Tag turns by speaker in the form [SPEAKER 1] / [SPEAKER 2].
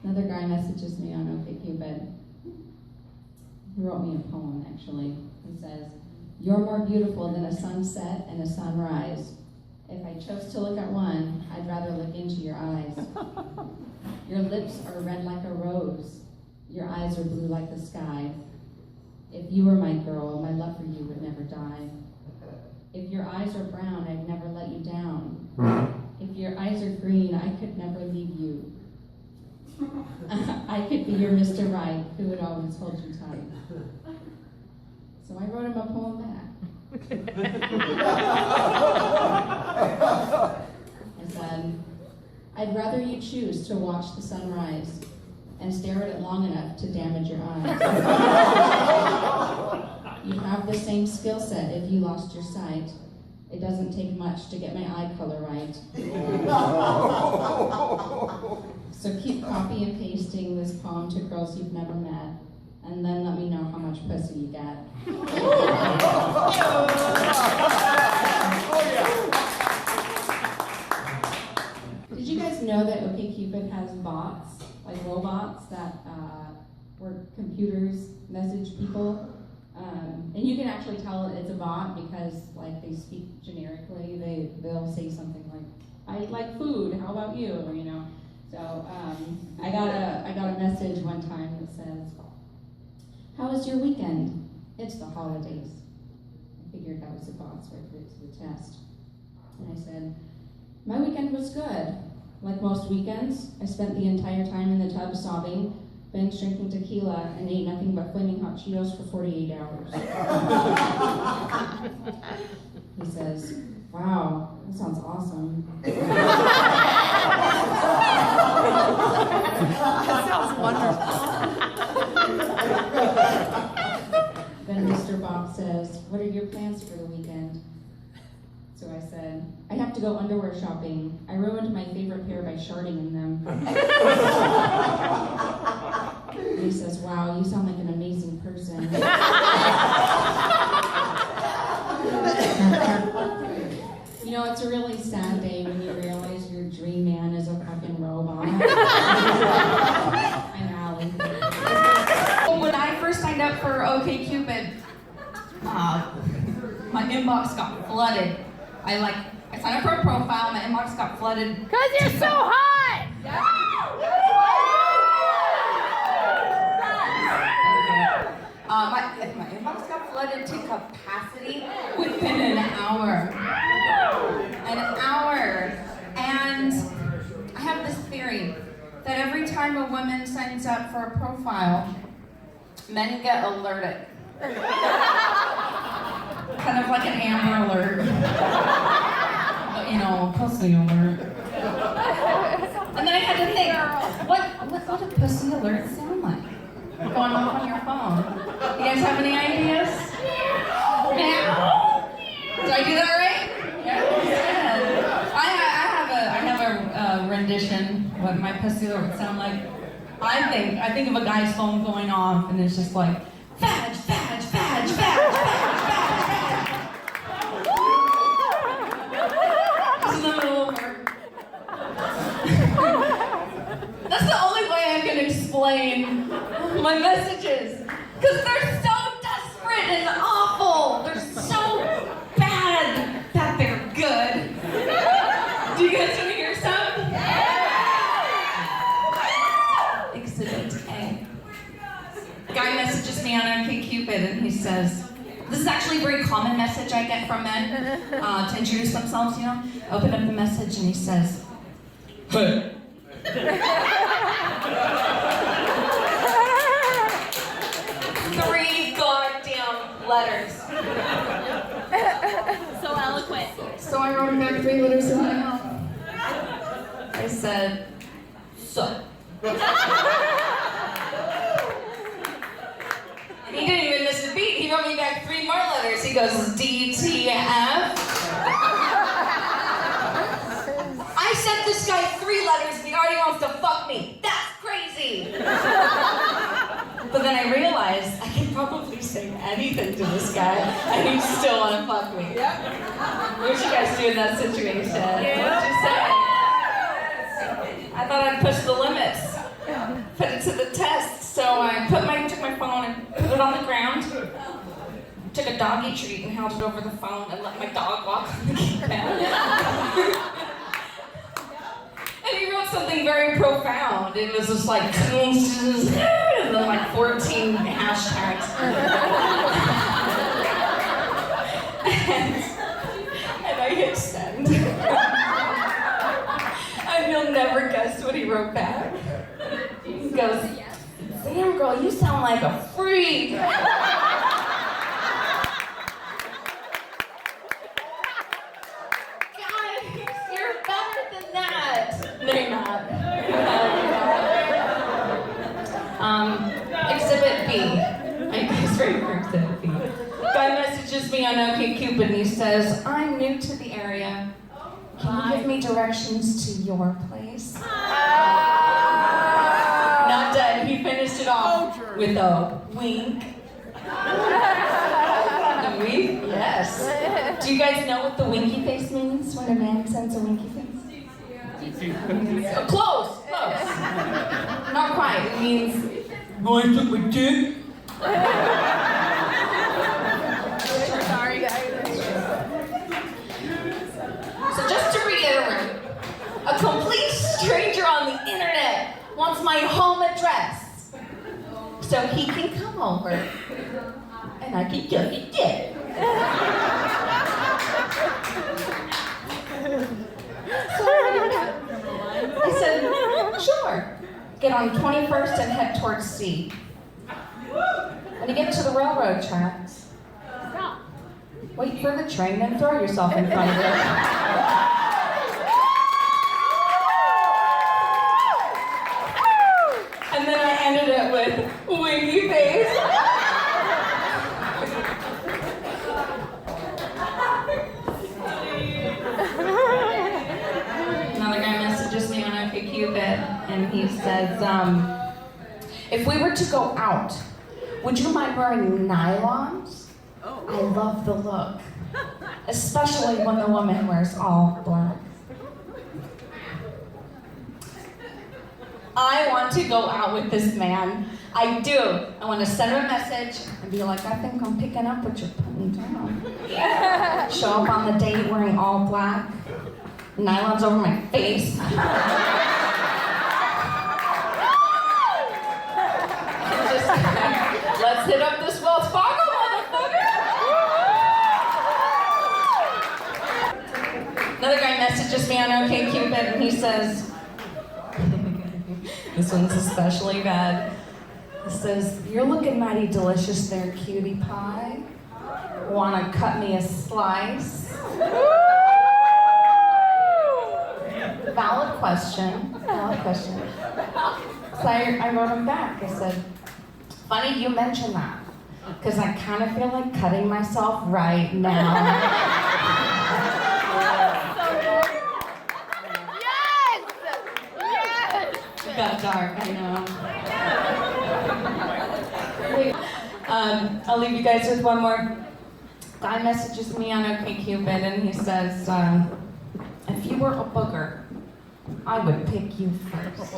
[SPEAKER 1] Another guy messages me on Okcupid. He wrote me a poem, actually. He says, "You're more beautiful than a sunset and a sunrise. If I chose to look at one, I'd rather look into your eyes. Your lips are red like a rose. Your eyes are blue like the sky. If you were my girl, my love for you would never die. If your eyes are brown, I'd never let you down. If your eyes are green, I could never leave you. I could be your Mr. Right, who would always hold you tight." So I wrote him a poem back. I said, "I'd rather you choose to watch the sunrise and stare at it long enough to damage your eyes. You'd have the same skill set if you lost your sight. It doesn't take much to get my eye color right. So keep copy and pasting this poem to girls you've never met, and then let me know how much pussy you get." Did you guys know that Okcupid has bots, like robots that where computers message people? And you can actually tell it's a bot because, like, they speak generically. They'll say something like, "I like food. How about you?" Or, you know. So I got a message one time that says, "How was your weekend? It's the holidays." I figured that was a bot, so I put it to the test. And I said, "My weekend was good. Like most weekends, I spent the entire time in the tub sobbing, binge drinking tequila, and ate nothing but flaming hot Cheetos for 48 hours. He says, "Wow, that sounds awesome."
[SPEAKER 2] That sounds wonderful.
[SPEAKER 1] Then Mr. Bob says, "What are your plans for the weekend?" So I said, "I have to go underwear shopping. I ruined my favorite pair by sharding in them." And he says, "Wow, you sound like an amazing person." You know, it's a really sad day when you realize your dream man is a fucking robot. I'm Allie.
[SPEAKER 3] When I first signed up for Okcupid, my inbox got flooded. I signed up for a profile, my inbox got flooded.
[SPEAKER 2] Because you're so hot!
[SPEAKER 3] My inbox got flooded to capacity within an hour. And I have this theory that every time a woman signs up for a profile, men get alerted. Kind of like an Amber Alert. But, you know, pussy alert. And then I had to think, what would a pussy alert sound like? Going off on your phone. You guys have any ideas? Meow. Did I do that right? Yeah. I have a rendition what my pussy alert would sound like. I think of a guy's phone going off and it's just like, "Fadge, fadge, fadge, fadge, fadge, fadge, fadge." Just in the middle of work. That's the only way I can explain my messages. Because they're so desperate and awful. They're so bad that they're good. Do you guys want to hear some? Exhibit A. Guy messages me on Okcupid and he says, this is actually a very common message I get from men to introduce themselves, you know. I open up the message and he says, "Hey." 3 goddamn letters.
[SPEAKER 2] So eloquent.
[SPEAKER 3] So I wrote him back 3 letters in my mouth. I said, "So." And he didn't even miss a beat. He wrote me back 3 more letters. He goes, "DTF." I sent this guy 3 letters and he already wants to fuck me. That's crazy. But then I realized I can probably say anything to this guy and he'd still want to fuck me. What would you guys do in that situation? What would you say? I thought I'd push the limits. doggy treat and held it over the phone and let my dog walk on the keypad. And he wrote something very profound. It was just like, and then like 14 hashtags. and I hit send. And you'll never guess what he wrote back. He goes, "Damn girl, you sound like a freak." God, you're better than that. No, you're not. Exhibit B. Are you guys ready for Exhibit B? Guy messages me on Okcupid and he says, "I'm new to the area. Can you give me directions to your place?" Not done. He finished it off with a wink. A wink? Yes. Do you guys know what the winky face means when a man sends a winky face? Close. Not quite. It means, "Wanna suck my dick?"
[SPEAKER 2] Sorry, guys.
[SPEAKER 3] So just to reiterate, a complete stranger on the internet wants my home address so he can come over and I can suck his dick. So I said, "Sure." Get on 21st and head towards C. When you get to the railroad tracks, wait for the train and throw yourself in front of it. And then I ended it with winky face. Another guy messages me on Okcupid and he says, "If we were to go out, would you mind wearing nylons? I love the look, especially when the woman wears all black." I want to go out with this man. I do. I want to send him a message and be like, "I think I'm picking up what you're putting down." Show up on the date wearing all black, nylons over my face. Just, let's hit up this Wells Fargo, motherfucker! Another guy messages me on Okcupid and he says, this one's especially bad. It says, "You're looking mighty delicious there, cutie pie. Wanna cut me a slice?" Valid question. So I wrote him back. I said, "Funny you mention that, because I kind of feel like cutting myself right now." It got dark, I know. I'll leave you guys with one more. Guy messages me on Okcupid and he says, "If you were a booger, I would pick you first."